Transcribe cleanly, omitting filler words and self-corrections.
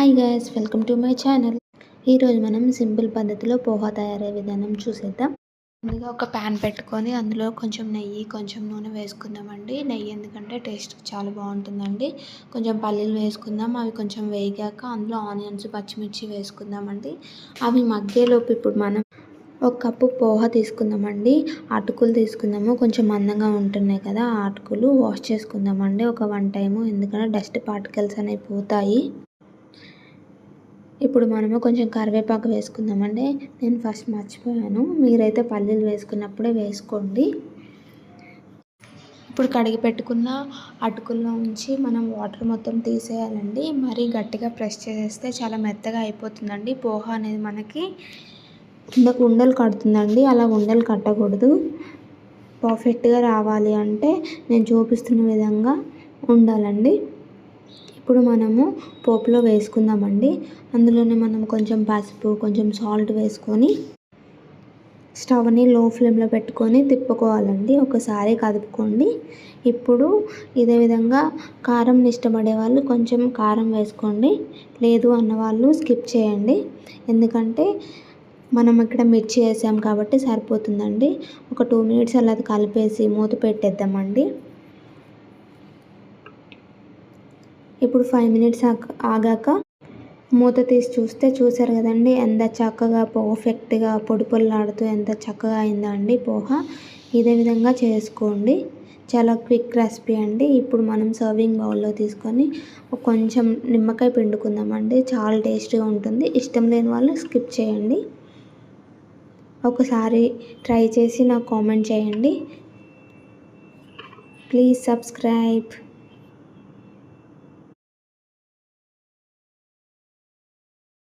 Hi guys, welcome to my channel. ఈరోజు మనం simple పద్ధతిలో పోహా తయారయ్యే విధానం చూసేద్దాం. ముందుగా ఒక ప్యాన్ పెట్టుకొని అందులో కొంచెం నెయ్యి, కొంచెం నూనె వేసుకుందామండి. నెయ్యి ఎందుకంటే టేస్ట్ చాలా బాగుంటుందండి. కొంచెం పల్లీలు వేసుకుందాం. అవి కొంచెం వేగాక అందులో ఆనియన్స్, పచ్చిమిర్చి వేసుకుందామండి. అవి మగ్గేలోపు ఇప్పుడు మనం ఒక కప్పు పోహా తీసుకుందామండి. అటుకులు తీసుకుందాము. కొంచెం మందంగా ఉంటున్నాయి కదా, ఆ అటుకులు వాష్ చేసుకుందామండి ఒక 1 టైము, ఎందుకంటే డస్ట్ పార్టికల్స్ అనేవి పోతాయి. ఇప్పుడు మనము కొంచెం కరివేపాకు వేసుకుందామండి. నేను ఫస్ట్ మర్చిపోయాను, మీరైతే పల్లీలు వేసుకున్నప్పుడే వేసుకోండి. ఇప్పుడు కడిగి పెట్టుకున్న అటుకుల్లో ఉంచి మనం వాటర్ మొత్తం తీసేయాలండి. మరీ గట్టిగా ప్రెస్ చేస్తే చాలా మెత్తగా అయిపోతుందండి. పోహా అనేది మనకి ఉండలు కడుతుందండి. అలా ఉండలు కట్టకూడదు. పర్ఫెక్ట్గా రావాలి అంటే నేను చూపిస్తున్న విధంగా ఉండాలండి. ఇప్పుడు మనము పోపులో వేసుకుందామండి. అందులోనే మనం కొంచెం పసుపు, కొంచెం సాల్ట్ వేసుకొని స్టవ్ని లో ఫ్లేమ్లో పెట్టుకొని తిప్పుకోవాలండి. ఒకసారి కదుపుకోండి. ఇప్పుడు ఇదే విధంగా కారం ఇష్టపడే వాళ్ళు కొంచెం కారం వేసుకోండి, లేదు అన్నవాళ్ళు స్కిప్ చేయండి. ఎందుకంటే మనం ఇక్కడ మిర్చి వేసాం కాబట్టి సరిపోతుందండి. ఒక 2 మినిట్స్ అలా కలిపేసి మూత పెట్టేద్దామండి. ఇప్పుడు 5 మినిట్స్ ఆగాక మూత తీసి చూసారు కదండి, ఎంత చక్కగా పర్ఫెక్ట్గా పొడి పొడిలాడుతూ ఎంత చక్కగా అయిందో అండి పోహా. ఇదే విధంగా చేసుకోండి. చాలా క్విక్ రెసిపీ అండి. ఇప్పుడు మనం సర్వింగ్ బౌల్లో తీసుకొని కొంచెం నిమ్మకాయ పిండుకుందామండి. చాలా టేస్టీగా ఉంటుంది. ఇష్టం లేని వాళ్ళు స్కిప్ చేయండి. ఒకసారి ట్రై చేసి నాకు కామెంట్ చేయండి. Please subscribe.